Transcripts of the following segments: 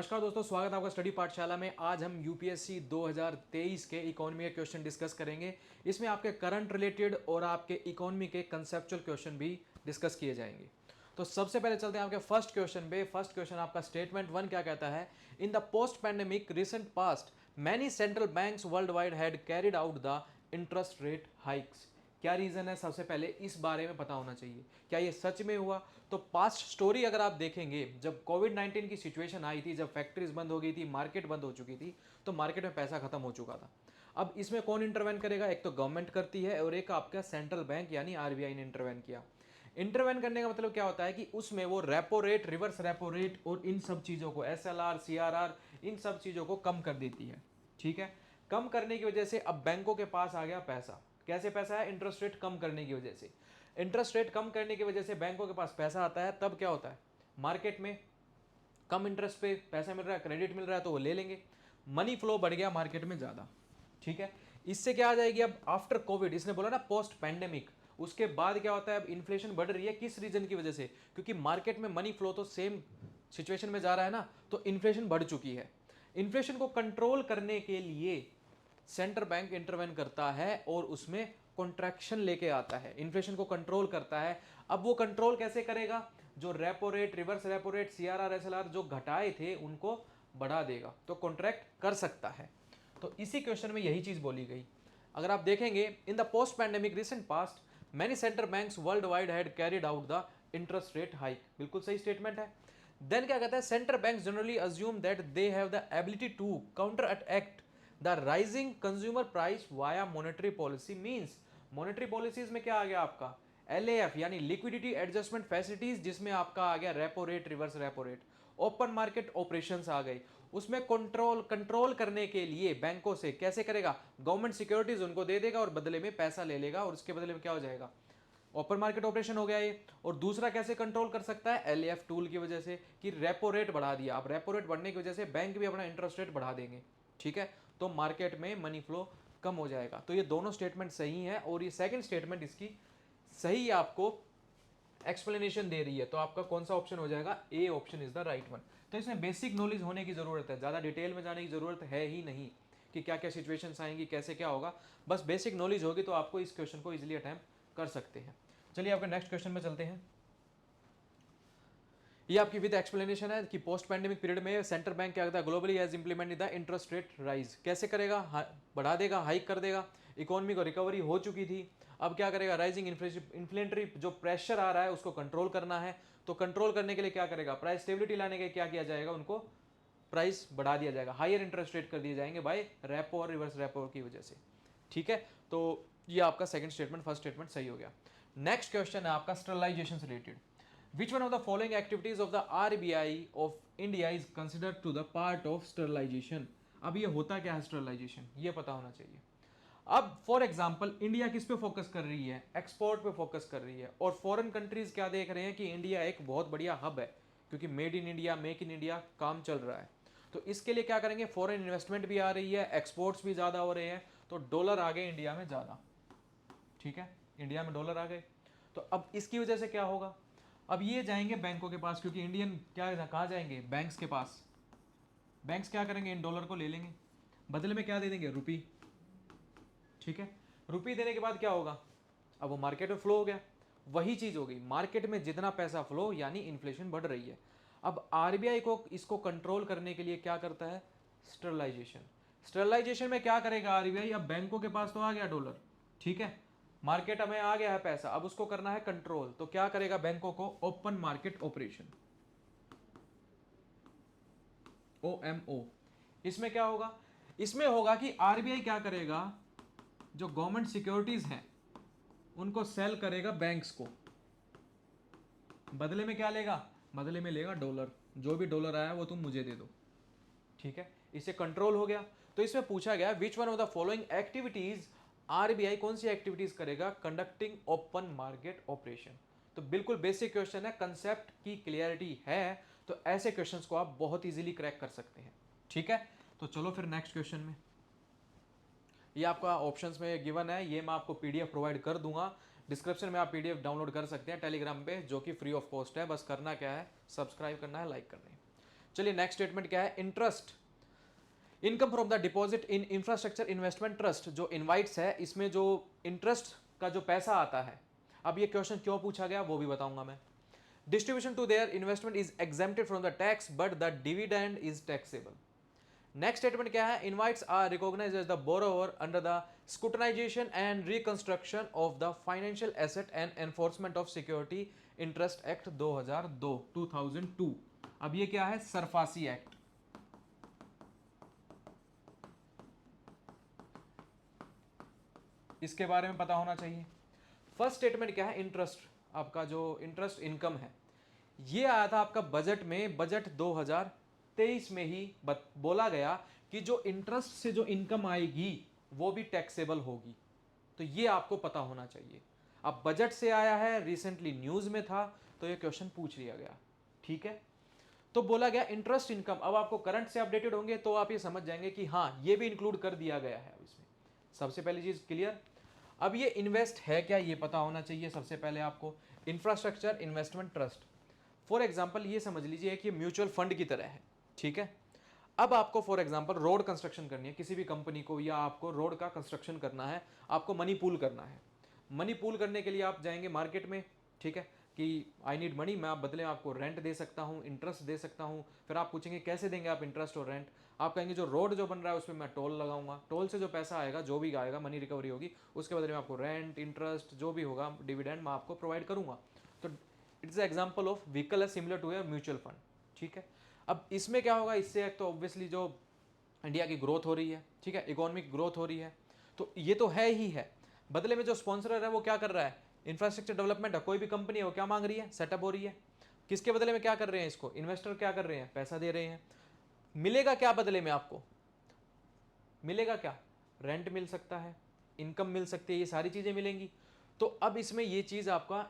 नमस्कार दोस्तों, स्वागत है आपका स्टडी पाठशाला में। आज हम यूपीएससी 2023 के इकोनॉमी के क्वेश्चन डिस्कस करेंगे। इसमें आपके करंट रिलेटेड और आपके इकोनॉमी के कंसेप्चुअल क्वेश्चन भी डिस्कस किए जाएंगे। तो सबसे पहले चलते हैं आपके फर्स्ट क्वेश्चन पे। फर्स्ट क्वेश्चन आपका स्टेटमेंट वन क्या कहता है? इन the post pandemic recent past many central banks world wide had carried out the interest rate hikes. क्या रीजन है? सबसे पहले इस बारे में पता होना चाहिए, क्या ये सच में हुआ? तो पास्ट स्टोरी अगर आप देखेंगे, जब कोविड 19 की सिचुएशन आई थी, जब फैक्ट्रीज बंद हो गई थी, मार्केट बंद हो चुकी थी, तो मार्केट में पैसा खत्म हो चुका था। अब इसमें कौन इंटरवेन करेगा? एक तो गवर्नमेंट करती है और एक आपका सेंट्रल बैंक यानी आरबीआई ने इंटरवेन किया। इंटरवेन करने का मतलब क्या होता है कि उसमें वो repo rate, reverse repo rate और इन सब चीज़ों को, एसएलआर, सीआरआर, इन सब चीज़ों को कम कर देती है। ठीक है, कम करने की वजह से अब बैंकों के पास आ गया पैसा। कैसे पैसा है? इंटरेस्ट रेट कम करने की वजह से। इंटरेस्ट रेट कम करने की वजह से बैंकों के पास पैसा आता है। तब क्या होता है? मार्केट में कम इंटरेस्ट पे पैसा मिल रहा है, क्रेडिट मिल रहा है, तो वो ले लेंगे। मनी फ्लो बढ़ गया मार्केट में ज़्यादा। ठीक है, इससे क्या आ जाएगी? अब आफ्टर कोविड, इसने बोला ना पोस्ट पैंडेमिक, उसके बाद क्या होता है? अब इन्फ्लेशन बढ़ रही है। किस रीजन की वजह से? क्योंकि मार्केट में मनी फ्लो तो सेम सिचुएशन में जा रहा है ना, तो इन्फ्लेशन बढ़ चुकी है। इन्फ्लेशन को कंट्रोल करने के लिए सेंट्रल बैंक इंटरवेन करता है और उसमें कॉन्ट्रैक्शन लेके आता है, इन्फ्लेशन को कंट्रोल करता है। अब वो कंट्रोल कैसे करेगा? जो repo rate, reverse repo rate, CRR, SLR जो घटाए थे उनको बढ़ा देगा, तो कॉन्ट्रैक्ट कर सकता है। तो इसी क्वेश्चन में यही चीज बोली गई। अगर आप देखेंगे, in the post pandemic recent past many central banks world wide had carried out the interest rate hike. बिल्कुल सही स्टेटमेंट है। देन क्या कहता है? Central banks generally assume that they have the ability to counter attacked the rising consumer price via monetary policy. Means monetary policies में क्या आ गया आपका? एलएएफ यानी लिक्विडिटी एडजस्टमेंट फैसिलिटीज, जिसमें आपका आ गया repo rate, reverse repo rate. Open market operations आ गई। उसमें कंट्रोल करने के लिए बैंकों से कैसे करेगा? गवर्नमेंट सिक्योरिटीज उनको दे देगा और बदले में पैसा ले लेगा, और उसके बदले में क्या हो जाएगा? ओपन मार्केट ऑपरेशन हो गया ये। और दूसरा कैसे कंट्रोल कर सकता है? एलएएफ टूल की वजह से, कि रेपो रेट बढ़ा दिया। अब रेपो रेट बढ़ने की वजह से बैंक भी अपना इंटरेस्ट रेट बढ़ा देंगे। ठीक है, तो मार्केट में मनी फ्लो कम हो जाएगा। तो ये दोनों स्टेटमेंट सही है, और ये सेकंड स्टेटमेंट इसकी सही आपको एक्सप्लेनेशन दे रही है। तो आपका कौन सा ऑप्शन हो जाएगा? A option is the right one. तो इसमें बेसिक नॉलेज होने की जरूरत है, ज्यादा डिटेल में जाने की जरूरत है ही नहीं कि क्या क्या सिचुएशंस आएंगी, कैसे क्या होगा। बस बेसिक नॉलेज होगी तो आपको इस क्वेश्चन को इजीली अटेम्प्ट कर सकते हैं। चलिए आपके नेक्स्ट क्वेश्चन में चलते हैं। ये आपकी विद एक्सप्लेनेशन है कि पोस्ट पैंडेमिक पीरियड में सेंट्रल बैंक क्या करता है? Globally has implemented the interest rate rise. कैसे करेगा? बढ़ा देगा, हाइक कर देगा। इकोनॉमी को रिकवरी हो चुकी थी, अब क्या करेगा? राइजिंग इन्फ्लेटरी जो प्रेशर आ रहा है उसको कंट्रोल करना है। तो कंट्रोल करने के लिए क्या करेगा? प्राइस स्टेबिलिटी लाने के लिए क्या किया जाएगा? उनको प्राइस बढ़ा दिया जाएगा, हायर इंटरेस्ट रेट कर दिए जाएंगे बाय रेपो और रिवर्स रेपो की वजह से। ठीक है, तो ये आपका सेकंड स्टेटमेंट, फर्स्ट स्टेटमेंट सही हो गया। नेक्स्ट क्वेश्चन है आपका स्टरलाइजेशन से related. Which one of the following activities of the RBI of India is considered to the part of sterilization? अब ये होता क्या है स्टरलाइजेशन, ये पता होना चाहिए। अब फॉर एग्जांपल इंडिया किस पे फोकस कर रही है? एक्सपोर्ट पे फोकस कर रही है। और फॉरेन कंट्रीज क्या देख रहे हैं कि इंडिया एक बहुत बढ़िया हब है, क्योंकि made in India, make in India काम चल रहा है। तो इसके लिए क्या करेंगे? फॉरेन इन्वेस्टमेंट भी आ रही है, एक्सपोर्ट्स भी ज़्यादा हो रहे हैं, तो डॉलर आ गए इंडिया में ज़्यादा। ठीक है, इंडिया में डॉलर आ गए, तो अब इसकी वजह से क्या होगा? अब ये जाएंगे बैंकों के पास, क्योंकि इंडियन क्या, कहाँ जाएंगे? बैंक्स के पास। बैंक्स क्या करेंगे? इन डॉलर को ले लेंगे, बदले में क्या दे देंगे? रुपी। ठीक है, रुपी देने के बाद क्या होगा? अब वो मार्केट में फ्लो हो गया। वही चीज हो गई, मार्केट में जितना पैसा फ्लो यानी इन्फ्लेशन बढ़ रही है। अब आरबीआई को इसको कंट्रोल करने के लिए क्या करता है? स्टरलाइजेशन। स्टरलाइजेशन में क्या करेगा आरबीआई? अब बैंकों के पास तो आ गया डॉलर, ठीक है, मार्केट में आ गया है पैसा, अब उसको करना है कंट्रोल। तो क्या करेगा बैंकों को? Open market operation, OMO. इसमें क्या होगा? इसमें होगा कि आरबीआई क्या करेगा? जो गवर्नमेंट सिक्योरिटीज हैं उनको सेल करेगा बैंक्स को, बदले में क्या लेगा? बदले में लेगा डॉलर। जो भी डॉलर आया वो तुम मुझे दे दो। ठीक है, इससे कंट्रोल हो गया। तो इसमें पूछा गया which one of the following activities RBI कौन सी एक्टिविटीज करेगा? Conducting open market operation. तो बिल्कुल बेसिक क्वेश्चन है, कंसेप्ट की क्लियरिटी है तो ऐसे क्वेश्चंस को आप बहुत इजीली क्रैक कर सकते हैं। ठीक है, तो चलो फिर नेक्स्ट क्वेश्चन में। ये आपका ऑप्शंस में गिवन है, ये मैं आपको पीडीएफ प्रोवाइड कर दूंगा। डिस्क्रिप्शन में आप पीडीएफ डाउनलोड कर सकते हैं टेलीग्राम पे, जो कि फ्री ऑफ कॉस्ट है। बस करना क्या है? सब्सक्राइब करना है, लाइक करना है। चलिए नेक्स्ट स्टेटमेंट क्या है, interest income from the deposit in infrastructure investment trust, जो इनवाइट्स है इसमें जो इंटरेस्ट का जो पैसा आता है। अब ये क्वेश्चन क्यों पूछा गया वो भी बताऊंगा मैं। Distribution to their investment is exempted from the tax but the dividend is taxable. Next statement क्या है, InvITs are recognised as the borrower under the scrutinization and reconstruction of the financial asset and enforcement of security interest act 2002। अब ये क्या है, SARFAESI act. इसके बारे में पता होना चाहिए। फर्स्ट स्टेटमेंट क्या है, इंटरेस्ट, आपका जो इंटरेस्ट इनकम है ये आया था आपका बजट में, बजट 2023 में ही बोला गया कि जो इंटरेस्ट से जो इनकम आएगी वो भी टैक्सेबल होगी। तो ये आपको पता होना चाहिए। अब बजट से आया है, रिसेंटली न्यूज में था, तो ये क्वेश्चन पूछ लिया गया। ठीक है, तो बोला गया इंटरेस्ट इनकम। अब आपको करंट से अपडेटेड होंगे तो आप ये समझ जाएंगे कि हाँ ये भी इंक्लूड कर दिया गया है इसमें। सबसे पहली चीज क्लियर। अब ये इन्वेस्ट है क्या ये पता होना चाहिए सबसे पहले आपको। Infrastructure investment trust, for example ये समझ लीजिए कि म्यूचुअल फंड की तरह है। ठीक है, अब आपको फॉर एग्जांपल रोड कंस्ट्रक्शन करनी है किसी भी कंपनी को, या आपको रोड का कंस्ट्रक्शन करना है, आपको मनी पूल करना है। मनी पूल करने के लिए आप जाएंगे मार्केट में, ठीक है, कि आई नीड मनी, मैं आप बदले में आपको रेंट दे सकता हूँ, इंटरेस्ट दे सकता हूँ। फिर आप पूछेंगे कैसे देंगे आप इंटरेस्ट और रेंट, आप कहेंगे जो रोड जो बन रहा है उस पर मैं टोल लगाऊंगा, टोल से जो पैसा आएगा, जो भी आएगा, मनी रिकवरी होगी, उसके बदले में आपको रेंट, इंटरेस्ट जो भी होगा, डिविडेंड मैं आपको प्रोवाइड करूंगा। तो इट्स एग्जाम्पल ऑफ व्हीकल है similar to a mutual fund. ठीक है, अब इसमें क्या होगा, इससे एक तो ऑब्वियसली जो इंडिया की ग्रोथ हो रही है, ठीक है, इकोनॉमिक ग्रोथ हो रही है, तो ये तो है ही है। बदले में जो स्पॉन्सर है वो क्या कर रहा है, इंफ्रास्ट्रक्चर डेवलपमेंट है, कोई भी कंपनी है वो क्या मांग रही है, सेटअप हो रही है। किसके बदले में क्या कर रहे हैं, इसको इन्वेस्टर क्या कर रहे हैं, पैसा दे रहे हैं। मिलेगा क्या बदले में, आपको मिलेगा क्या, रेंट मिल सकता है, इनकम मिल सकती है, ये सारी चीजें मिलेंगी। तो अब इसमें ये चीज आपका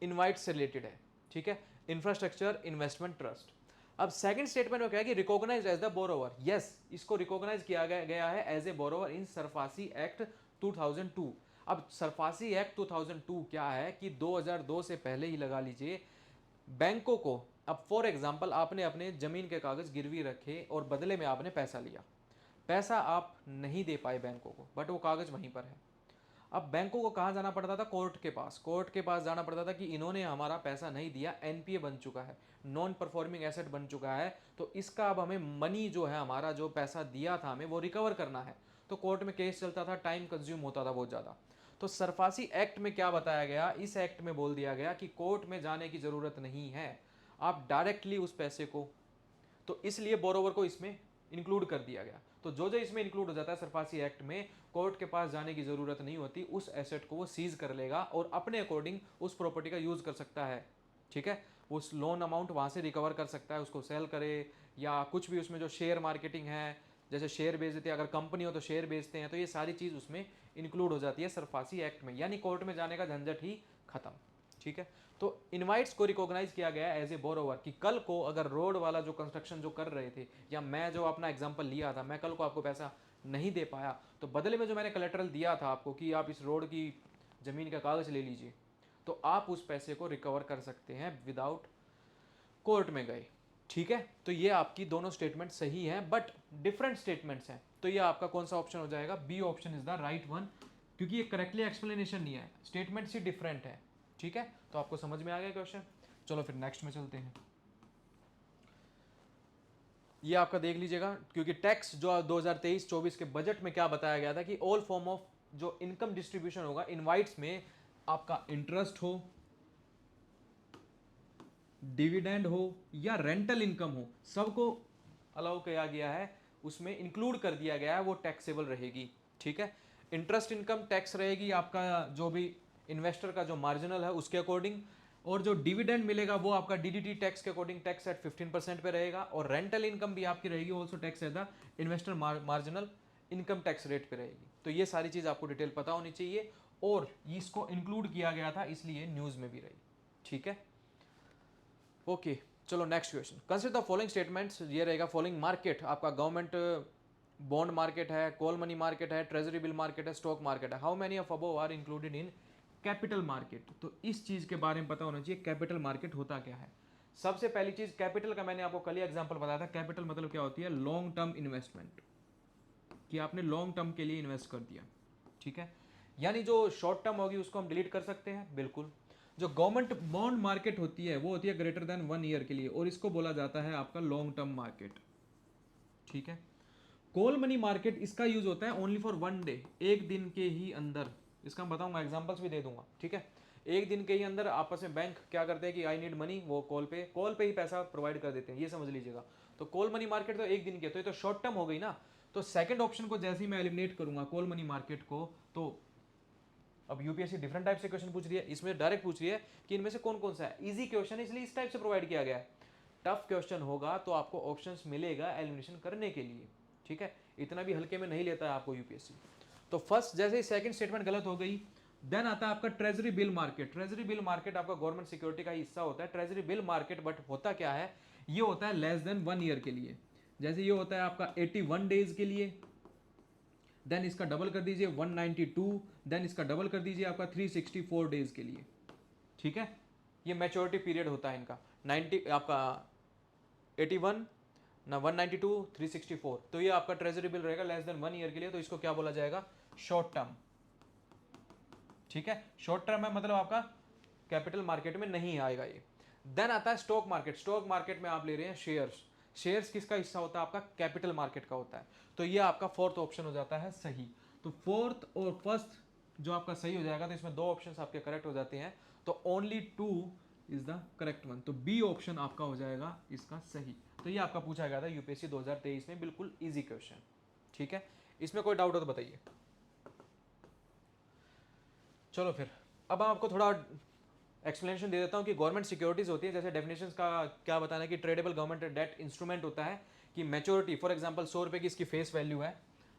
इनवाइट से रिलेटेड है। ठीक है, इंफ्रास्ट्रक्चर इन्वेस्टमेंट ट्रस्ट। अब सेकंड स्टेटमेंट में क्या है कि recognise as the borrower, yes इसको रिकॉग्नाइज किया गया है as a borrower in SARFAESI act 2002। अब सरफासी एक्ट 2002 क्या है कि 2002 से पहले ही लगा लीजिए बैंकों को, अब फॉर एग्जांपल आपने अपने जमीन के कागज गिरवी रखे और बदले में आपने पैसा लिया, पैसा आप नहीं दे पाए बैंकों को, बट वो कागज वहीं पर है। अब बैंकों को कहाँ जाना पड़ता था, कोर्ट के पास, कोर्ट के पास जाना पड़ता था कि इन्होंने हमारा पैसा नहीं दिया, एनपीए बन चुका है, नॉन परफॉर्मिंग एसेट बन चुका है, तो इसका अब हमें मनी जो है, हमारा जो पैसा दिया था हमें वो रिकवर करना है। तो कोर्ट में केस चलता था, टाइम कंज्यूम होता था बहुत ज़्यादा। तो सरफासी एक्ट में क्या बताया गया, इस एक्ट में बोल दिया गया कि कोर्ट में जाने की ज़रूरत नहीं है, आप डायरेक्टली उस पैसे को, तो इसलिए बोरोवर को इसमें इंक्लूड कर दिया गया। तो जो जो इसमें इंक्लूड हो जाता है सरफासी एक्ट में, कोर्ट के पास जाने की जरूरत नहीं होती, उस एसेट को वो सीज कर लेगा और अपने अकॉर्डिंग उस प्रॉपर्टी का यूज कर सकता है। ठीक है, उस लोन अमाउंट वहां से रिकवर कर सकता है, उसको सेल करे, या कुछ भी उसमें जो शेयर मार्केटिंग है, जैसे शेयर बेच देते हैं, अगर कंपनी हो तो शेयर बेचते हैं, तो ये सारी चीज उसमें इंक्लूड हो जाती है सरफासी एक्ट में, यानी कोर्ट में जाने का झंझट ही खत्म। ठीक है, तो इनवाइट्स को रिकॉग्नाइज किया गया एज ए बोरोवर कि कल को अगर रोड वाला जो कंस्ट्रक्शन जो कर रहे थे, या मैं जो अपना एग्जांपल लिया था, मैं कल को आपको पैसा नहीं दे पाया, तो बदले में जो मैंने कलेक्ट्रल दिया था आपको कि आप इस रोड की ज़मीन का कागज़ ले लीजिए, तो आप उस पैसे को रिकवर कर सकते हैं विदाउट कोर्ट में गए। ठीक है, तो ये आपकी दोनों स्टेटमेंट सही हैं, बट डिफरेंट स्टेटमेंट्स हैं। तो ये आपका कौन सा ऑप्शन हो जाएगा, B option is the right one, क्योंकि ये करेक्टली एक्सप्लेनेशन नहीं है, स्टेटमेंट ही डिफरेंट है। ठीक है, तो आपको समझ में आ गया क्वेश्चन। चलो फिर नेक्स्ट में चलते हैं। ये आपका देख लीजिएगा, क्योंकि टैक्स जो 2023-24 के बजट में क्या बताया गया था कि ऑल फॉर्म ऑफ जो इनकम डिस्ट्रीब्यूशन होगा इनवाइट्स में, आपका इंटरेस्ट हो, डिविडेंड हो या रेंटल इनकम हो, सबको अलाउ किया गया है, उसमें इंक्लूड कर दिया गया है, वो टैक्सेबल रहेगी। ठीक है, इंटरेस्ट इनकम टैक्स रहेगी आपका जो भी इन्वेस्टर का जो मार्जिनल है उसके अकॉर्डिंग, और जो डिविडेंड मिलेगा वो आपका डीडीटी टैक्स के अकॉर्डिंग टैक्स एट 15% पे रहेगा, और रेंटल इनकम भी आपकी रहेगी also tax at the investor marginal income tax rate पे रहेगी। तो ये सारी चीज़ आपको डिटेल पता होनी चाहिए, और इसको इंक्लूड किया गया था इसलिए न्यूज़ में भी रही। ठीक है, ओके चलो next question. Consider the following statements, ये रहेगा फॉलोइंग मार्केट, आपका गवर्नमेंट बॉन्ड मार्केट है, कॉल मनी मार्केट है, ट्रेजरी बिल मार्केट है, स्टॉक मार्केट है, how many of above are included in capital market. तो इस चीज़ के बारे में पता होना चाहिए कैपिटल मार्केट होता क्या है। सबसे पहली चीज कैपिटल का मैंने आपको कल ही एग्जांपल बताया था। कैपिटल मतलब क्या होती है? लॉन्ग टर्म इन्वेस्टमेंट, कि आपने लॉन्ग टर्म के लिए इन्वेस्ट कर दिया, ठीक है। यानी जो शॉर्ट टर्म होगी उसको हम डिलीट कर सकते हैं, बिल्कुल। जो गवर्नमेंट बॉन्ड मार्केट होती है वो होती है ग्रेटर देन 1 ईयर के लिए, और इसको बोला जाता है आपका लॉन्ग टर्म मार्केट, ठीक है। कॉल मनी मार्केट, इसका यूज होता है ओनली फॉर 1 डे, एक दिन के ही अंदर। इसका मैं बताऊंगा, एग्जांपल्स भी दे दूंगा, ठीक है। एक दिन के ही अंदर आपस में बैंक क्या करते हैं कि आई नीड मनी, वो कॉल पे ही पैसा प्रोवाइड कर देते हैं, ये समझ लीजिएगा। तो कॉल मनी मार्केट तो एक दिन की है, तो ये तो शॉर्ट टर्म हो गई ना। तो सेकंड ऑप्शन को जैसे ही मैं एलिमिनेट करूंगा कॉल मनी मार्केट को, तो अब यूपीएससी डिफरेंट टाइप से क्वेश्चन पूछ रही है, इसमें डायरेक्ट पूछ रही है कि इनमें से कौन कौन सा है। इजी क्वेश्चन है इसलिए इस टाइप से प्रोवाइड किया गया है। टफ क्वेश्चन होगा तो आपको ऑप्शंस मिलेगा एलिमिनेशन करने के लिए, ठीक है। इतना भी हल्के में नहीं लेता है आपको यूपीएससी। तो फर्स्ट जैसे ही सेकंड स्टेटमेंट गलत हो गई, देन आता है आपका treasury bill market. Treasury bill market आपका गवर्नमेंट सिक्योरिटी का हिस्सा होता है, ट्रेजरी बिल मार्केट। बट होता क्या है, ये होता है लेस देन 1 ईयर के लिए। जैसे ये होता है आपका 81 डेज के लिए, देन इसका डबल कर दीजिए 192, देन इसका डबल कर दीजिए आपका 364 डेज के लिए, ठीक है। ये मैच्योरिटी पीरियड होता है इनका 90 आपका 81 ना 192 364। तो ये आपका ट्रेजरी बिल रहेगा लेस देन 1 ईयर के लिए, तो इसको क्या बोला जाएगा? शॉर्ट टर्म, ठीक है। शॉर्ट टर्म है मतलब आपका कैपिटल मार्केट में नहीं आएगा ये। देन आता है स्टॉक मार्केट। स्टॉक मार्केट में आप ले रहे हैं शेयर्स। शेयर्स किसका हिस्सा होता है? आपका कैपिटल मार्केट का होता है। तो ये आपका फोर्थ ऑप्शन हो जाता है सही। तो फोर्थ और फर्स्ट जो आपका सही हो जाएगा, तो इसमें दो ऑप्शन आपके करेक्ट हो जाते हैं, तो only 2 is the correct one. तो बी ऑप्शन आपका हो जाएगा इसका सही। तो ये आपका पूछा गया था यूपीएससी 2023 में, बिल्कुल इजी क्वेश्चन, ठीक है। इसमें कोई डाउट हो तो बताइए। चलो फिर अब आपको थोड़ा एक्सप्लेनेशन दे देता हूँ कि गवर्नमेंट सिक्योरिटीज होती है। जैसे डेफिनेशंस का क्या बताना है कि ट्रेडेबल गवर्नमेंट डेट इंस्ट्रूमेंट होता है कि मैच्योरिटी, फॉर एग्जांपल 100 रुपये की इसकी फेस वैल्यू है,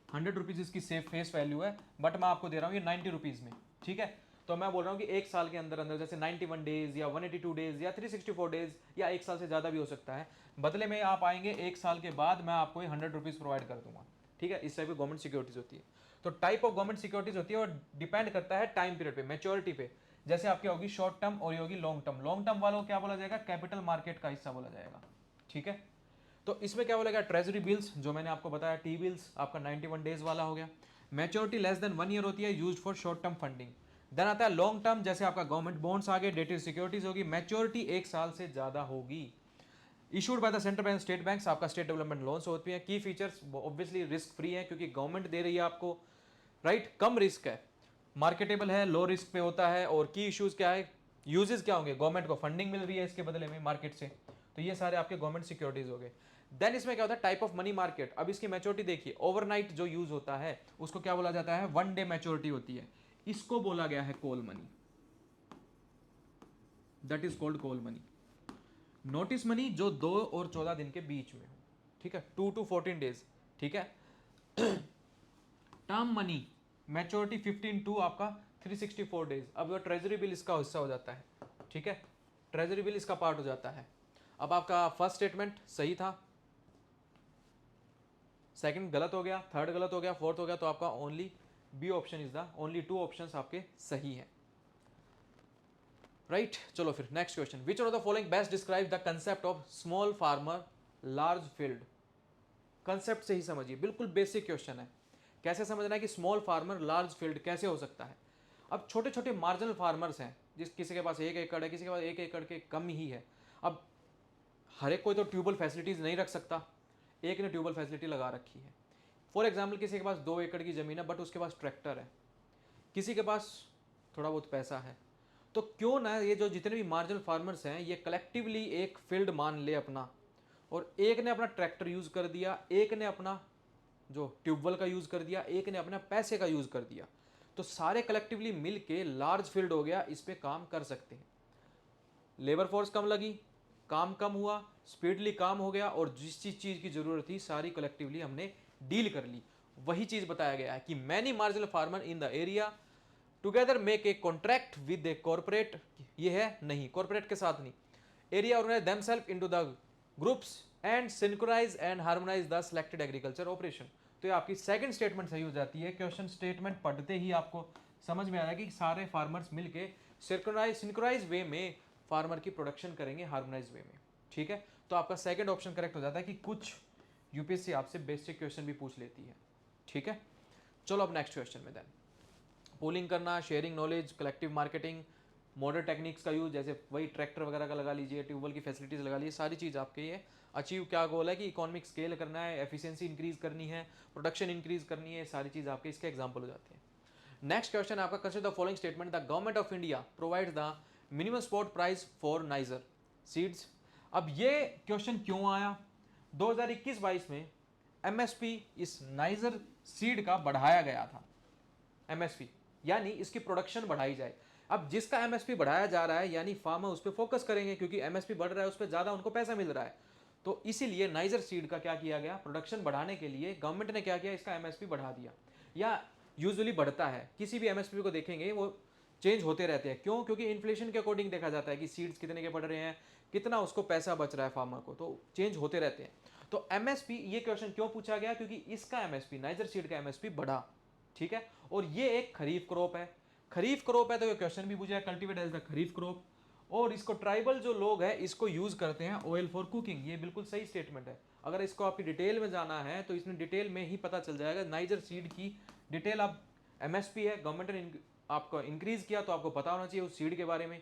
100 रुपीज़ इसकी सेफ फेस वैल्यू है, बट मैं आपको दे रहा हूँ ये 90 रुपीज़ में, ठीक है। तो मैं बोल रहा हूँ कि एक साल के अंदर अंदर जैसे 91 डेज या 182 डेज या 364 डेज या एक साल से ज़्यादा भी हो सकता है, बदले में आप आएंगे एक साल के बाद मैं आपको 100 रुपीज़ प्रोवाइड कर दूंगा, ठीक है। इस टाइप की गवर्नमेंट सिक्योरिटीज होती है। तो टाइप ऑफ गवर्नमेंट सिक्योरिटीज होती है और डिपेंड करता है टाइम पीरियड पे, मैच्योरिटी पे। जैसे आपकी होगी शॉर्ट टर्म और ये होगी लॉन्ग टर्म। लॉन्ग टर्म वालों को क्या बोला जाएगा? कैपिटल मार्केट का हिस्सा बोला जाएगा, ठीक है। तो इसमें क्या बोला गया? ट्रेजरी बिल्स जो मैंने आपको बताया, टी बिल्स आपका 91 डेज वाला हो गया। मैच्योरिटी लेस देन 1 ईयर होती है, used for short term funding. Then आता है लॉन्ग टर्म, जैसे आपका गवर्नमेंट बॉन्ड्स आगे, डेटेड सिक्योरिटीज होगी, मैच्योरिटी एक साल से ज्यादा होगी। Issued by the central bank, state banks, आपका स्टेट डेवलपमेंट लोन्स होती हैं। की फीचर्स ऑब्वियसली रिस्क फ्री है क्योंकि गवर्नमेंट दे रही है आपको, राइट। कम रिस्क है, मार्केटेबल है, लो रिस्क पे होता है। और की इश्यूज क्या है, यूजेस क्या होंगे? गवर्नमेंट को फंडिंग मिल रही है इसके बदले में मार्केट से। तो ये सारे आपके गवर्नमेंट सिक्योरिटीज हो गए। देन इसमें क्या होता है? Type of money market. अब इसकी मैच्योरिटी देखिए, ओवरनाइट जो यूज होता है उसको क्या बोला जाता है? 1 डे मैच्योरिटी होती है, इसको बोला गया है call money, that is called call money. Notice money जो 2 और 14 दिन के बीच में हो, ठीक है, 2 to 14 डेज, ठीक है। टर्म मनी मैच्योरिटी 15 टू आपका 364 डेज। अब ट्रेजरी बिल इसका हिस्सा हो जाता है, ठीक है। ट्रेजरी बिल इसका पार्ट हो जाता है। अब आपका फर्स्ट स्टेटमेंट सही था, सेकंड गलत हो गया, थर्ड गलत हो गया, फोर्थ हो गया, तो आपका only B option is the only 2 options आपके सही हैं, राइट। चलो फिर next question. Which of the following best describe the concept of small farmer large field? Concept से ही समझिए, बिल्कुल बेसिक क्वेश्चन है। कैसे समझना है कि स्मॉल फार्मर लार्ज फील्ड कैसे हो सकता है? अब छोटे छोटे मार्जिनल फार्मर्स हैं, जिस किसी के पास 1 एकड़ है, किसी के पास 1 एकड़ के कम ही है। अब हर एक कोई तो ट्यूबवेल फैसिलिटीज़ नहीं रख सकता, एक ने ट्यूबवेल फैसिलिटी लगा रखी है। फॉर एग्जाम्पल किसी के पास 2 एकड़ की ज़मीन है बट उसके पास ट्रैक्टर है, किसी के पास थोड़ा बहुत पैसा है। तो क्यों ना ये जो जितने भी मार्जिनल फार्मर्स हैं ये कलेक्टिवली एक फील्ड मान ले अपना, और एक ने अपना ट्रैक्टर यूज़ कर दिया, एक ने अपना जो ट्यूबवेल का यूज़ कर दिया, एक ने अपना पैसे का यूज़ कर दिया, तो सारे कलेक्टिवली मिल के लार्ज फील्ड हो गया, इस पर काम कर सकते हैं। लेबर फोर्स कम लगी, काम कम हुआ, स्पीडली काम हो गया, और जिस चीज़ की ज़रूरत थी सारी कलेक्टिवली हमने डील कर ली। वही चीज़ बताया गया है कि many marginal farmer in the area together make a contract with a corporate, ये है नहीं, कॉर्पोरेट के साथ नहीं, area organise themselves into the groups and synchronise and harmonise the selected agriculture operation. तो ये आपकी सेकंड स्टेटमेंट सही हो जाती है। क्वेश्चन स्टेटमेंट पढ़ते ही आपको समझ में आया कि सारे फार्मर्स मिलके सिंक्रोनाइज वे में फार्मर की प्रोडक्शन करेंगे हार्मोनाइज वे में, ठीक है, तो आपका सेकंड ऑप्शन करेक्ट हो जाता है कि कुछ यूपीएससी आपसे बेसिक क्वेश्चन भी पूछ लेती है। ठीक है, चलो अब नेक्स्ट क्वेश्चन में। देन पोलिंग करना, sharing knowledge, collective marketing, modern techniques का यूज, जैसे वही ट्रैक्टर वगैरह का लगा लीजिए, ट्यूबवेल की फैसिलिटीज लगा लीजिए, सारी चीज़ आपके ये अचीव क्या गोल है कि इकोनॉमिक स्केल करना है, एफिशिएंसी इंक्रीज करनी है, प्रोडक्शन इंक्रीज करनी है, सारी चीज़ आपके इसके एग्जाम्पल हो जाते हैं। नेक्स्ट क्वेश्चन आपका, consider the following statement, the government of India provide the minimum support price for niger seeds. अब ये क्वेश्चन क्यों आया? 2021-22 में एमएसपी इस नाइजर सीड का बढ़ाया गया था, एमएसपी यानी इसकी प्रोडक्शन बढ़ाई जाए। अब जिसका एमएसपी बढ़ाया जा रहा है यानी फार्मर उस पर फोकस करेंगे, क्योंकि एमएसपी बढ़ रहा है, उस पर ज्यादा उनको पैसा मिल रहा है। तो इसीलिए नाइजर सीड का क्या किया गया, प्रोडक्शन बढ़ाने के लिए गवर्नमेंट ने क्या किया, इसका एमएसपी बढ़ा दिया। या यूजुअली बढ़ता है, किसी भी एमएसपी को देखेंगे वो चेंज होते रहते हैं। क्यों? क्योंकि इन्फ्लेशन के अकॉर्डिंग देखा जाता है कि सीड्स कितने के पड़ रहे हैं, कितना उसको पैसा बच रहा है फार्मर को, तो चेंज होते रहते हैं। तो एमएसपी, ये क्वेश्चन क्यों पूछा गया, क्योंकि इसका एमएसपी, नाइजर सीड का एमएसपी बढ़ा। ठीक है, और ये एक खरीफ क्रॉप है, खरीफ क्रॉप है तो ये क्वेश्चन भी पूछा है, cultivate as the kharif crop, और इसको ट्राइबल जो लोग हैं इसको यूज करते हैं ऑयल फॉर कुकिंग। ये बिल्कुल सही स्टेटमेंट है। अगर इसको आपकी डिटेल में जाना है तो इसमें डिटेल में ही पता चल जाएगा, नाइजर सीड की डिटेल। आप एमएसपी है, गवर्नमेंट ने आपको इंक्रीज किया, तो आपको पता होना चाहिए उस सीड के बारे में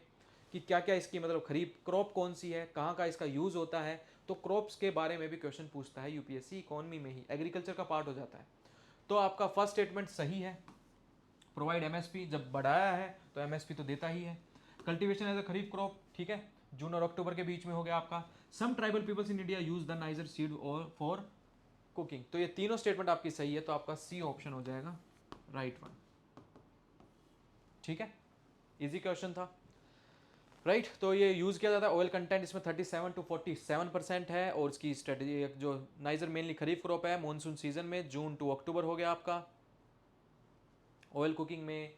कि क्या क्या इसकी मतलब खरीफ क्रॉप कौन सी है, कहाँ का इसका यूज होता है। तो क्रॉप्स के बारे में भी क्वेश्चन पूछता है यूपीएससी, इकोनॉमी में ही एग्रीकल्चर का पार्ट हो जाता है। तो आपका फर्स्ट स्टेटमेंट सही है, प्रोवाइड एमएसपी, जब बढ़ाया है तो एमएसपी तो देता ही है। Cultivation as a kharif crop, ठीक है, जून और अक्टूबर के बीच में हो गया आपका। Some tribal peoples in India use the niger seed और फॉर कुकिंग। तो ये तीनों स्टेटमेंट आपकी सही है, तो आपका सी ऑप्शन हो जाएगा राइट वन। ठीक है, इजी क्वेश्चन था, राइट। तो ये यूज किया जाता है, ऑयल कंटेंट इसमें 37 to 47% है, और इसकी स्ट्रेटेजी जो नाइजर मेनली खरीफ क्रॉप है, मानसून सीजन में जून टू अक्टूबर हो गया आपका। ऑयल कुकिंग में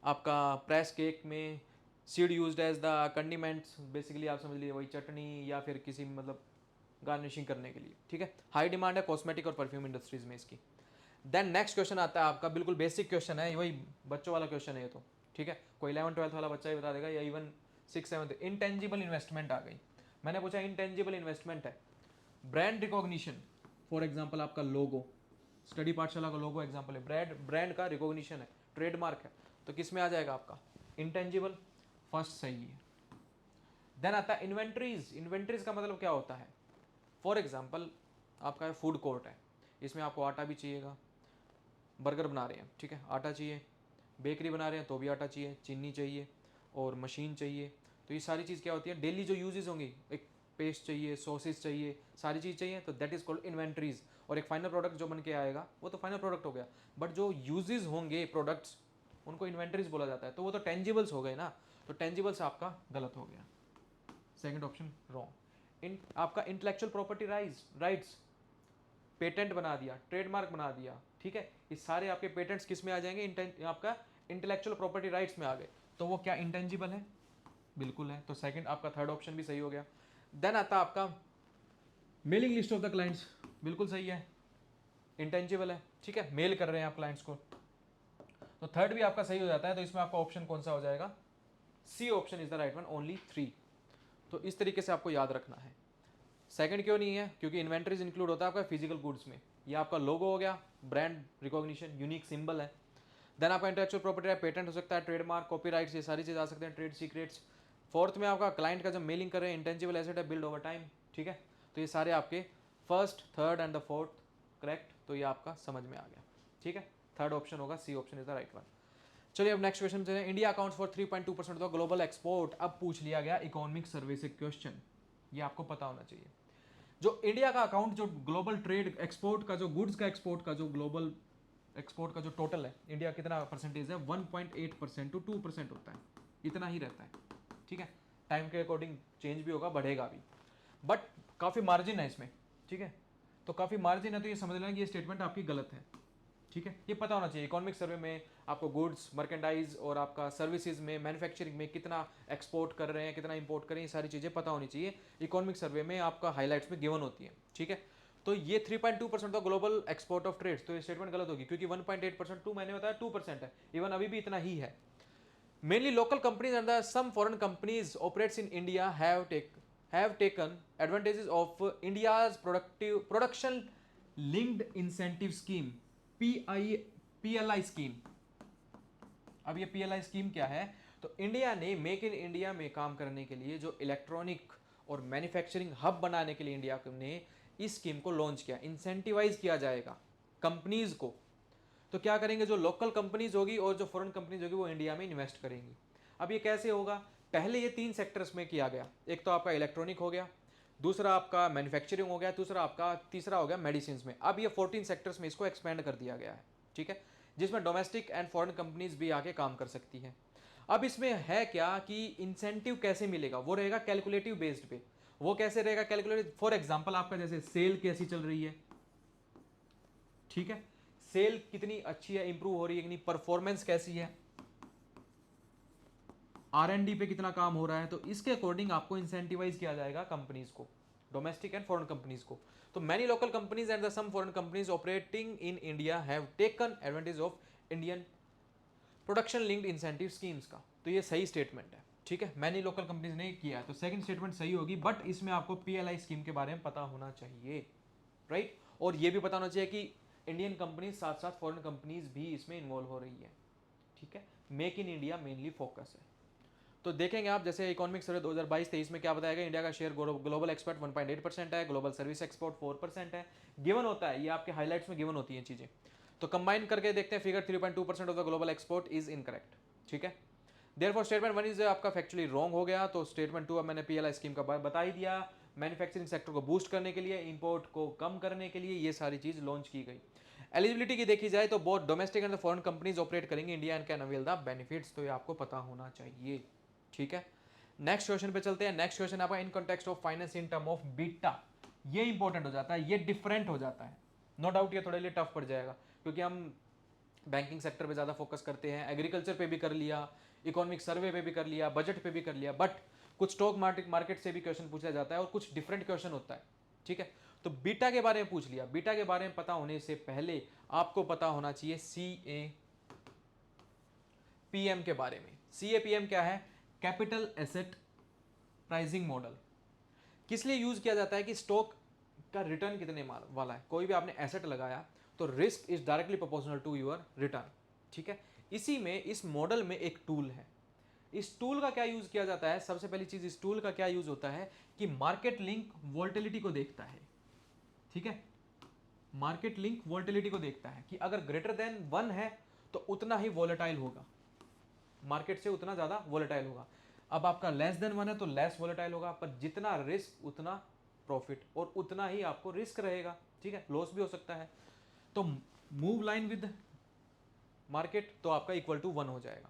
आपका प्रेस केक में seed used as the condiments, basically आप समझ लीजिए वही चटनी या फिर किसी मतलब गार्निशिंग करने के लिए। ठीक है, हाई डिमांड है कॉस्मेटिक और परफ्यूम इंडस्ट्रीज में इसकी। देन नेक्स्ट क्वेश्चन आता है आपका, बिल्कुल बेसिक क्वेश्चन है, वही बच्चों वाला क्वेश्चन है ये तो। ठीक है, कोई 11th-12th वाला बच्चा ही बता देगा, या इवन 6th-7th। इंटेंजिबल इन्वेस्टमेंट आ गई, मैंने पूछा इंटेंजिबल इन्वेस्टमेंट है, ब्रांड रिकॉग्निशन, फॉर एग्जाम्पल आपका लोगो, स्टडी पाठशाला का लोगो एग्जाम्पल है, ब्रांड का रिकॉग्निशन है, ट्रेडमार्क है, तो किस में आ जाएगा आपका इंटेंजिबल, फर्स्ट सही है। देन आता है इन्वेंट्रीज, इन्वेंट्रीज का मतलब क्या होता है, फॉर एग्जाम्पल आपका फूड कोर्ट है, इसमें आपको आटा भी चाहिएगा, बर्गर बना रहे हैं, ठीक है, आटा चाहिए, बेकरी बना रहे हैं तो भी आटा चाहिए, चीनी चाहिए और मशीन चाहिए। तो ये सारी चीज़ क्या होती है, डेली जो यूजेस होंगी, एक पेस्ट चाहिए, सॉसेस चाहिए, सारी चीज़ चाहिए, तो दैट इज़ कॉल्ड इन्वेंट्रीज। और एक फाइनल प्रोडक्ट जो बन के आएगा वो तो फाइनल प्रोडक्ट हो गया, बट जो यूजेस होंगे प्रोडक्ट्स उनको इन्वेंट्रीज बोला जाता है, तो वो तो टेंजिबल्स हो गए ना, तो टेंजिबल्स आपका गलत हो गया, सेकंड ऑप्शन रॉन्ग। आपका इंटेलेक्चुअल प्रॉपर्टी राइट्स, पेटेंट बना दिया, ट्रेडमार्क बना दिया, ठीक है, इस सारे आपके पेटेंट्स किस में आ जाएंगे, आपका इंटेलेक्चुअल प्रॉपर्टी राइट्स में आ गए, तो वो क्या इंटेंजिबल है, बिल्कुल है, तो सेकंड आपका थर्ड ऑप्शन भी सही हो गया। देन आता आपका mailing list of the clients, बिल्कुल सही है, इंटेंजिबल है, ठीक है, मेल कर रहे हैं आप क्लाइंट्स को, तो थर्ड भी आपका सही हो जाता है। तो इसमें आपका ऑप्शन कौन सा हो जाएगा, C option is the right one, only 3। तो इस तरीके से आपको याद रखना है। सेकंड क्यों नहीं है, क्योंकि इन्वेंट्रीज इंक्लूड होता है आपका फिजिकल गुड्स में, ये आपका लोगो हो गया, ब्रांड रिकॉग्निशन, यूनिक सिंबल है। देन आपका इंटेलेक्चुअल प्रॉपर्टी है, पेटेंट हो सकता है, ट्रेडमार्क, कॉपीराइट्स, ये सारी चीज़ आ सकते हैं, ट्रेड सीक्रेट्स। फोर्थ में आपका क्लाइंट का जब मेलिंग कर रहे हैं, इंटेंजिबल एसेट है, बिल्ड ओवर टाइम, ठीक है। तो ये सारे आपके first, third and the fourth correct, तो ये आपका समझ में आ गया, ठीक है, थर्ड ऑप्शन होगा, C option is the right one. चलिए अब नेक्स्ट क्वेश्चन चलिए, India accounts for 3.2% of global export. अब पूछ लिया गया इकोनॉमिक सर्वे से क्वेश्चन, ये आपको पता होना चाहिए। जो इंडिया का अकाउंट, जो ग्लोबल ट्रेड एक्सपोर्ट का, जो गुड्स का एक्सपोर्ट का, जो ग्लोबल एक्सपोर्ट का जो टोटल है, इंडिया कितना परसेंटेज है, 1.8% to 2% होता है, इतना ही रहता है, ठीक है। टाइम के अकॉर्डिंग चेंज भी होगा, बढ़ेगा भी, बट काफ़ी मार्जिन है इसमें, ठीक है। तो काफ़ी मार्जिन है, तो ये समझ लेना कि ये स्टेटमेंट आपकी गलत है, ठीक है, ये पता होना चाहिए। इकोनॉमिक सर्वे में आपको गुड्स, मर्केंडाइज और आपका सर्विसेज में, मैन्युफैक्चरिंग में कितना एक्सपोर्ट कर रहे हैं, कितना इंपोर्ट कर रहे हैं, ये सारी चीज़ें पता होनी चाहिए। इकोनॉमिक सर्वे में आपका हाईलाइट्स में गिवन होती है, ठीक है। तो ये 3.2% of global export of trades, तो ये स्टेटमेंट गलत होगी, क्योंकि 1.8%, 2 मैंने बताया 2% है, इवन अभी भी इतना ही है। Mainly local companies and some foreign companies operates in India have taken advantages of India's production linked incentive scheme, PLI scheme. अब ये PLI स्कीम क्या है? तो इंडिया ने मेक इन इंडिया में काम करने के लिए जो इलेक्ट्रॉनिक और मैन्युफैक्चरिंग हब बनाने के लिए इंडिया ने इस स्कीम को लॉन्च किया, इंसेंटिवाइज किया जाएगा कंपनीज को। तो क्या करेंगे, जो लोकल कंपनीज होगी और जो फॉरेन कंपनीज होगी वो इंडिया में इन्वेस्ट करेंगी। अब ये कैसे होगा? पहले ये 3 सेक्टर्स में किया गया, एक तो आपका इलेक्ट्रॉनिक हो गया, दूसरा आपका मैन्युफैक्चरिंग हो गया, तीसरा हो गया मेडिसिन में। अब ये 14 सेक्टर्स में इसको एक्सपेंड कर दिया गया है, ठीक है, जिसमें डोमेस्टिक एंड फॉरेन कंपनीज भी आके काम कर सकती हैं। अब इसमें है क्या कि इंसेंटिव कैसे मिलेगा, वो रहेगा कैलकुलेटिव बेस्ड पे। वो कैसे रहेगा कैलकुलेटिव? फॉर एग्जांपल आपका जैसे सेल कैसी चल रही है, ठीक है, सेल कितनी अच्छी है, इंप्रूव हो रही है कि नहीं, परफॉर्मेंस कैसी है, R&D पे कितना काम हो रहा है, तो इसके अकॉर्डिंग आपको इंसेंटिवाइज किया जाएगा कंपनीज को, डोमेस्टिक एंड फॉरेन कंपनीज को। तो many local companies and the some foreign companies operating in India have taken advantage of Indian production linked incentive schemes का। तो ये सही स्टेटमेंट है, ठीक है, मैनी लोकल कंपनीज ने किया है, तो सेकंड स्टेटमेंट सही होगी। बट इसमें आपको PLI स्कीम के बारे में पता होना चाहिए, राइट, और ये भी पता होना चाहिए कि इंडियन कंपनीज साथ साथ फॉरेन कंपनीज भी इसमें इन्वॉल्व हो रही है, ठीक है। Make in India mainly focus है। तो देखेंगे आप जैसे इकोनॉमिक सर्वे 2022-23 में क्या बताया गया, इंडिया का शेयर ग्लोबल एक्सपोर्ट 1.8% है, ग्लोबल सर्विस एक्सपोर्ट 4% है, गिवन होता है, ये आपके हाईलाइट्स में गिवन होती हैं चीजें। तो कंबाइन करके देखते हैं, figure 3.2% of the global export is incorrect, ठीक है। देयरफॉर स्टेटमेंट 1 इज आपका फैक्चुअली रॉन्ग हो गया। तो स्टेटमेंट 2 अब मैंने PLI स्कीम का बता ही दिया, मैन्युफैक्चरिंग सेक्टर को बूस्ट करने के लिए, इंपोर्ट को कम करने के लिए ये सारी चीज लॉन्च की गई। एलिजिबिलिटी की देखी जाए तो both domestic and foreign companies operate करेंगे India and can avail the benefits, तो ये आपको पता होना चाहिए, ठीक है। नेक्स्ट क्वेश्चन पे चलते हैं। नेक्स्ट क्वेश्चन आपका in context of finance in term of beta, ये इंपॉर्टेंट हो जाता है, ये डिफरेंट हो जाता है, नो डाउट ये थोड़े लिए टफ पड़ जाएगा, क्योंकि हम बैंकिंग सेक्टर पे ज़्यादा फोकस करते हैं, एग्रीकल्चर पे भी कर लिया, इकोनॉमिक सर्वे पे भी कर लिया, बजट पे भी कर लिया, बट कुछ स्टॉक मार्केट से भी क्वेश्चन पूछा जाता है और कुछ डिफरेंट क्वेश्चन होता है, ठीक है। तो बीटा के बारे में पूछ लिया, बीटा के बारे में पता होने से पहले आपको पता होना चाहिए CAPM के बारे में। CAPM क्या है? Capital asset pricing model. किस लिए यूज किया जाता है कि स्टॉक का रिटर्न कितने वाला है, कोई भी आपने एसेट लगाया तो risk is directly proportional to your return, ठीक है। इसी में इस मॉडल में एक टूल है, इस टूल का क्या यूज किया जाता है? सबसे पहली चीज इस टूल का क्या यूज होता है कि मार्केट लिंक वोल्टिलिटी को देखता है, ठीक है, मार्केट लिंक वोल्टिलिटी को देखता है कि अगर ग्रेटर देन 1 है तो उतना ही वोलेटाइल होगा, मार्केट से उतना ज्यादा वोलेटाइल होगा। अब आपका लेस देन 1 है तो लेस वोलेटाइल होगा, पर जितना रिस्क उतना प्रॉफिट, और उतना ही आपको रिस्क रहेगा, ठीक है, लॉस भी हो सकता है। तो मूव लाइन विद मार्केट तो आपका इक्वल टू 1 हो जाएगा।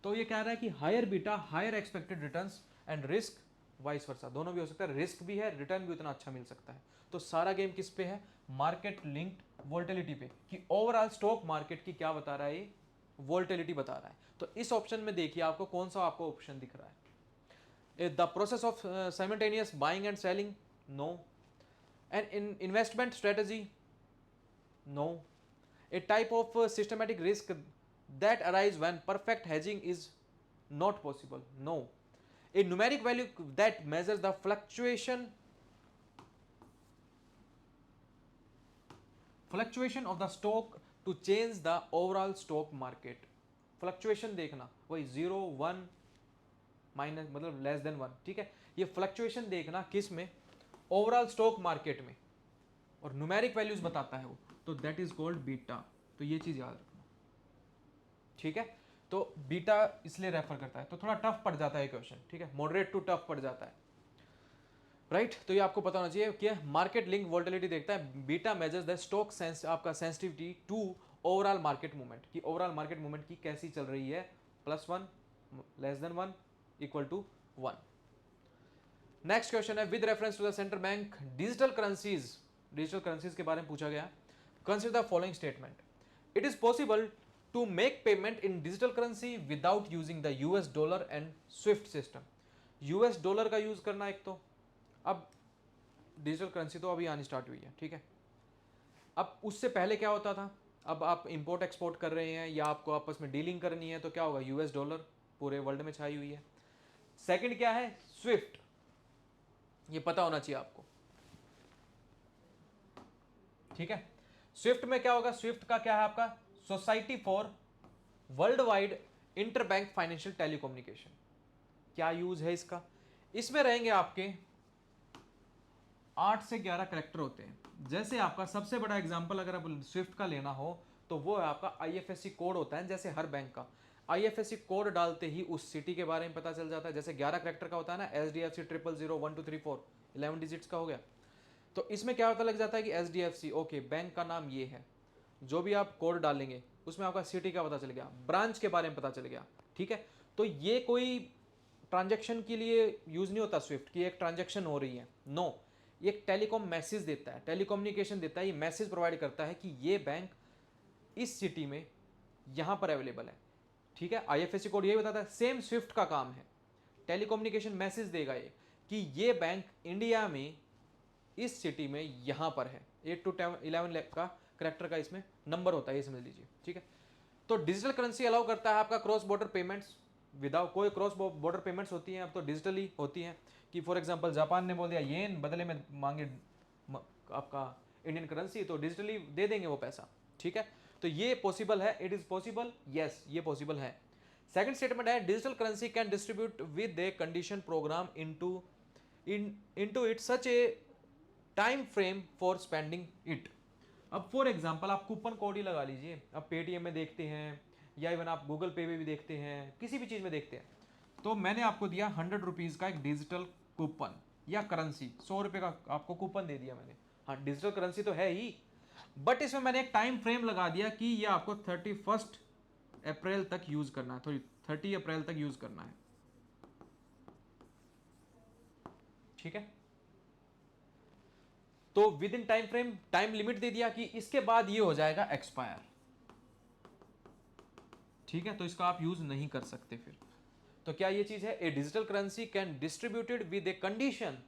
तो ये कह रहा है कि higher beta higher expected returns and risk vice versa, दोनों भी हो सकता है, रिस्क भी है, रिटर्न भी उतना अच्छा मिल सकता है। तो सारा गेम किस पे है? मार्केट लिंक्ड वोल्टिलिटी पे, कि ओवरऑल स्टॉक मार्केट की क्या बता रहा है ये, वोल्टिलिटी बता रहा है। तो इस ऑप्शन में देखिए आपको कौन सा आपको ऑप्शन दिख रहा है। The process of simultaneous buying and selling, no. An investment strategy, no. A type of systematic risk that arise when perfect hedging is not possible, no. A numeric value that measures the fluctuation of the stock to change the overall stock market, fluctuation देखना, वही 0 1 minus मतलब less than 1, ठीक है। ये fluctuation देखना किस में? Overall stock market में, और न्यूमेरिक वैल्यूज बताता है वो, तो दैट इज कॉल्ड बीटा। तो ये चीज याद रखना, ठीक है। तो बीटा इसलिए रेफर करता है, तो थोड़ा टफ पड़ जाता है क्वेश्चन, ठीक है, मॉडरेट टू टफ पड़ जाता है, राइट। तो ये आपको पता होना चाहिए कि मार्केट लिंक वोल्टिलिटी देखता है, बीटा मेजर्स द स्टॉक आपका sensitivity to overall market movement, की ओवरऑल मार्केट मूवमेंट की कैसी चल रही है, +1 less than 1 equal to 1। Next question है, with reference to the central bank digital currencies के बारे में पूछा गया। Consider the following statement, it is possible to make payment in digital currency without using the US dollar and swift system. US dollar का use करना एक तो, अब डिजिटल करेंसी तो अभी आनी स्टार्ट हुई है, ठीक है। अब उससे पहले क्या होता था, अब आप इंपोर्ट एक्सपोर्ट कर रहे हैं या आपको आपस में डीलिंग करनी है तो क्या होगा, US डॉलर पूरे वर्ल्ड में छाई हुई है। सेकंड क्या है, स्विफ्ट, ये पता होना चाहिए आपको, ठीक है। स्विफ्ट में क्या होगा, स्विफ्ट का क्या है आपका, society for world wide interbank financial telecommunication. क्या यूज है इसका, इसमें रहेंगे आपके 8 से 11 करेक्टर होते हैं। जैसे आपका सबसे बड़ा एग्जांपल अगर आप स्विफ्ट का लेना हो तो वो है आपका आईएफएससी कोड होता है। जैसे हर बैंक का आईएफएससी कोड डालते ही उस सिटी के बारे में पता चल जाता है। जैसे 11 करेक्टर का होता है ना, SDFC 0001234 11 डिजिट्स का हो गया। तो इसमें क्या पता लग जाता है कि SDFC ओके बैंक का नाम ये है। जो भी आप कोड डालेंगे उसमें आपका सिटी का पता चल गया, ब्रांच के बारे में पता चल गया, ठीक है। तो ये कोई ट्रांजैक्शन के लिए यूज नहीं होता स्विफ्ट की एक ट्रांजैक्शन हो रही है, नो। ये एक टेलीकॉम मैसेज देता है, टेलीकम्युनिकेशन देता है, ये मैसेज प्रोवाइड करता है कि ये बैंक इस सिटी में यहां पर अवेलेबल है, ठीक है। आईएफएससी कोड यही बताता है, सेम स्विफ्ट का काम है, टेलीकम्युनिकेशन मैसेज देगा ये कि ये बैंक इंडिया में इस सिटी में यहां पर है। 8 to 11 का करेक्टर का इसमें नंबर होता है, ये समझ लीजिए, ठीक है। तो डिजिटल करेंसी अलाउ करता है आपका क्रॉस बॉर्डर पेमेंट्स, विदाउट कोई क्रॉस बॉर्डर पेमेंट्स होती हैं अब तो डिजिटली होती हैं। कि फॉर एग्जांपल जापान ने बोल दिया येन बदले में मांगे आपका इंडियन करेंसी, तो डिजिटली दे देंगे वो पैसा, ठीक है। तो ये पॉसिबल है, इट इज पॉसिबल, यस ये पॉसिबल है। सेकंड स्टेटमेंट है digital currency can distribute with a condition programme into it such a time frame for spending it. अब फॉर एग्जांपल आप कूपन कोड ही लगा लीजिए, अब पेटीएम में देखते हैं या इवन आप गूगल पे में भी देखते हैं, किसी भी चीज़ में देखते हैं। तो मैंने आपको दिया 100 रुपीज़ का एक डिजिटल कूपन या करेंसी, 100 रुपये का आपको कूपन दे दिया मैंने, हाँ डिजिटल करेंसी तो है ही, बट इसमें मैंने एक टाइम फ्रेम लगा दिया कि ये आपको 31 अप्रैल तक यूज करना है, तो 30 अप्रैल तक यूज करना है, ठीक है। तो within time frame time limit दे दिया कि इसके बाद ये हो जाएगा एक्सपायर, ठीक है। तो इसका आप यूज नहीं कर सकते फिर। तो क्या ये चीज है, a digital currency can distributed with a condition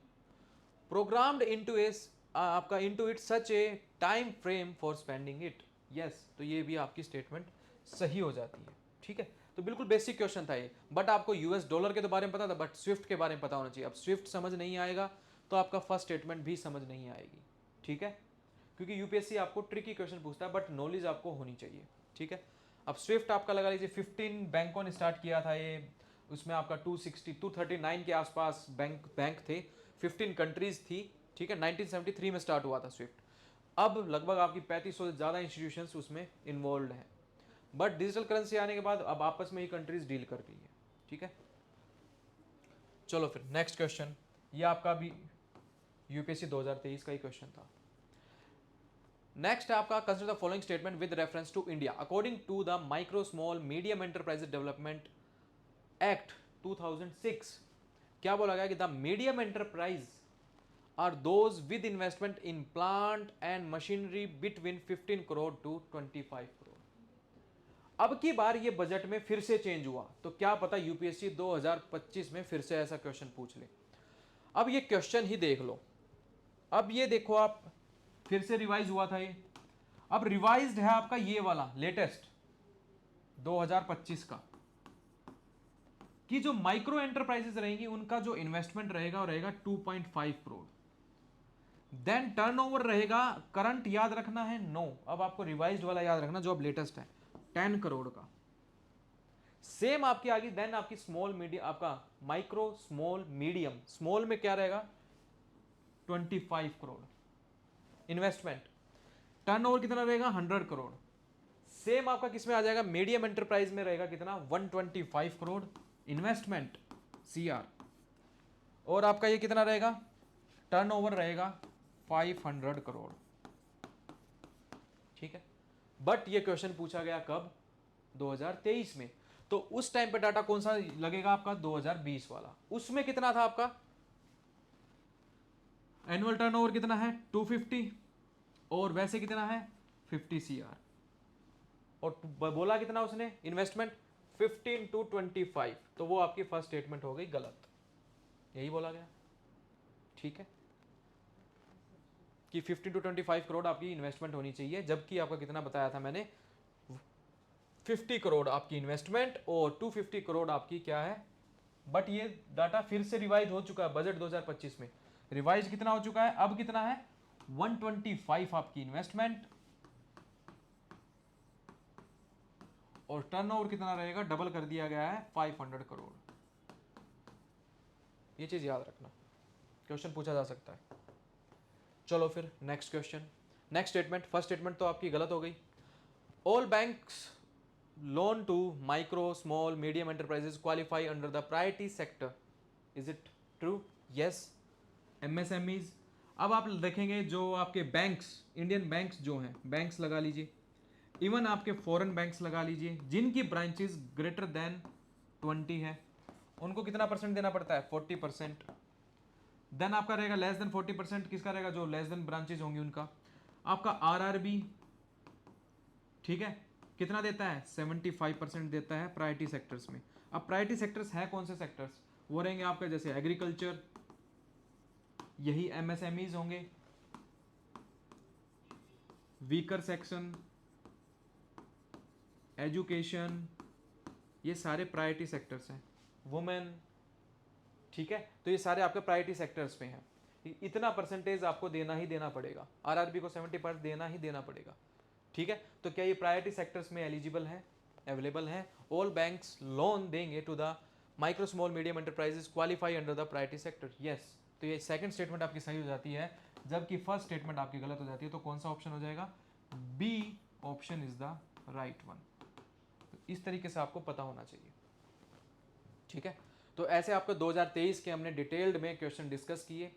programmed into a आपका into it such a time frame for spending it, yes. तो ये भी आपकी स्टेटमेंट सही हो जाती है, ठीक है। तो बिल्कुल बेसिक क्वेश्चन था ये, बट आपको यूएस डॉलर के तो बारे में पता था, बट स्विफ्ट के बारे में पता होना चाहिए। अब स्विफ्ट समझ नहीं आएगा तो आपका फर्स्ट स्टेटमेंट भी समझ नहीं आएगी, ठीक है। क्योंकि यूपीएससी आपको ट्रिकी क्वेश्चन पूछता है, बट नॉलेज आपको होनी चाहिए, ठीक है। अब स्विफ्ट आपका लगा लीजिए 15 बैंकों ने स्टार्ट किया था ये, उसमें आपका 239 के आसपास बैंक थे, 15 कंट्रीज थी, ठीक है। 1973 में स्टार्ट हुआ था स्विफ्ट। अब लगभग आपकी 3500 से ज़्यादा इंस्टीट्यूशंस उसमें इन्वॉल्व हैं, बट डिजिटल करेंसी आने के बाद अब आपस में ही कंट्रीज डील कर रही है, ठीक है। चलो फिर नेक्स्ट क्वेश्चन, ये आपका भी यूपीएससी 2023 का ही क्वेश्चन था। नेक्स्ट है आपका consider the following statement with reference to India according to the micro small medium enterprises development act 2006। क्या बोला गया कि the medium enterprise are those with investment in plant and machinery between 15 crore to 25 crore. अब की बार ये budget में फिर से चेंज हुआ, तो क्या पता यूपीएससी 2025 में फिर से ऐसा क्वेश्चन पूछ ले। अब ये क्वेश्चन ही देख लो, अब ये देखो आप फिर से रिवाइज हुआ था ये, अब रिवाइज्ड है आपका ये वाला लेटेस्ट 2025 का, कि जो माइक्रो एंटरप्राइजेस रहेंगी उनका जो इन्वेस्टमेंट रहेगा वो रहेगा 2.5 करोड़। देन टर्नओवर रहेगा करंट याद रखना है, नो। अब आपको रिवाइज्ड वाला याद रखना जो अब लेटेस्ट है 10 करोड़ का। सेम आपकी आगे देन आपकी स्मॉल मीडियम, आपका माइक्रो स्मॉल मीडियम, स्मॉल में क्या रहेगा 25 करोड़ इन्वेस्टमेंट, टर्नओवर कितना रहेगा 100 करोड़। सेम आपका किसमें आ जाएगा, मीडियम एंटरप्राइज में रहेगा कितना 125 करोड़ इन्वेस्टमेंट सीआर, और आपका ये कितना रहेगा टर्नओवर रहेगा 500 करोड़, ठीक है। बट ये क्वेश्चन पूछा गया कब, 2023 में। तो उस टाइम पे डाटा कौन सा लगेगा आपका 2020 वाला, उसमें कितना था आपका एनुअल टर्नओवर कितना है 250, और वैसे कितना है 50 सीआर, और बोला कितना उसने इन्वेस्टमेंट 15 to 25, तो वो आपकी फर्स्ट स्टेटमेंट हो गई गलत, यही बोला गया, ठीक है, कि 15 to 25 करोड़ आपकी इन्वेस्टमेंट होनी चाहिए, जबकि आपका कितना बताया था मैंने 50 करोड़ आपकी इन्वेस्टमेंट और 250 करोड़ आपकी क्या है। बट ये डाटा फिर से रिवाइज हो चुका है बजट 2025 में, रिवाइज कितना हो चुका है, अब कितना है 125 आपकी इन्वेस्टमेंट, और टर्नओवर कितना रहेगा, डबल कर दिया गया है 500 करोड़। ये चीज याद रखना, क्वेश्चन पूछा जा सकता है। चलो फिर next question, next statement. First statement तो आपकी गलत हो गई। All banks loan to micro small medium enterprises qualify under the priority sector, is it true? Yes. MSMEs, अब आप देखेंगे जो आपके बैंक्स, इंडियन बैंक्स जो हैं, बैंक्स लगा लीजिए, इवन आपके फॉरेन बैंक्स लगा लीजिए, जिनकी ब्रांचेस ग्रेटर देन 20 है, उनको कितना परसेंट देना पड़ता है, 40%। देन आपका रहेगा लेस देन 40%, किसका रहेगा, जो लेस देन ब्रांचेज होंगी उनका। आपका आरआरबी, ठीक है, कितना देता है, 75% देता है प्रायोरिटी सेक्टर्स में। अब प्रायोरिटी सेक्टर्स है कौन से सेक्टर्स, वो रहेंगे आपके जैसे एग्रीकल्चर, यही एमएसएमईज होंगे, वीकर सेक्शन, एजुकेशन, ये सारे प्रायोरिटी सेक्टर्स हैं, वुमेन, ठीक है। तो ये सारे आपके प्रायोरिटी सेक्टर्स में हैं, इतना परसेंटेज आपको देना ही देना पड़ेगा, आरआरबी को 70% देना ही देना पड़ेगा, ठीक है। तो क्या ये प्रायोरिटी सेक्टर्स में एलिजिबल है, अवेलेबल है? ऑल बैंक्स लोन देंगे to the micro small medium enterprises qualify under the priority sector, yes. तो ये सेकंड स्टेटमेंट आपकी सही हो जाती है, जबकि फर्स्ट स्टेटमेंट आपकी गलत हो जाती है। तो कौन सा ऑप्शन हो जाएगा, B option is the right one. तो इस तरीके से आपको पता होना चाहिए, ठीक है। तो ऐसे आपको 2023 के हमने डिटेल्ड में क्वेश्चन डिस्कस किए।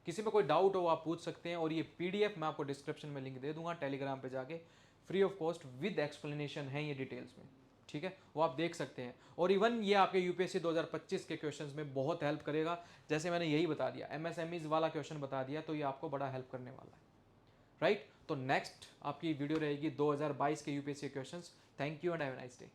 किसी में कोई डाउट हो आप पूछ सकते हैं, और ये पीडीएफ मैं आपको डिस्क्रिप्शन में लिंक दे दूंगा, टेलीग्राम पे जाके free of cost with explanation है ये डिटेल्स में, ठीक है, वो आप देख सकते हैं। और इवन ये आपके यूपीएससी 2025 के क्वेश्चंस में बहुत हेल्प करेगा, जैसे मैंने यही बता दिया, एमएसएमईज वाला क्वेश्चन बता दिया, तो ये आपको बड़ा हेल्प करने वाला है, राइट। तो नेक्स्ट आपकी वीडियो रहेगी 2022 के UPSC questions. Thank you and have a nice day.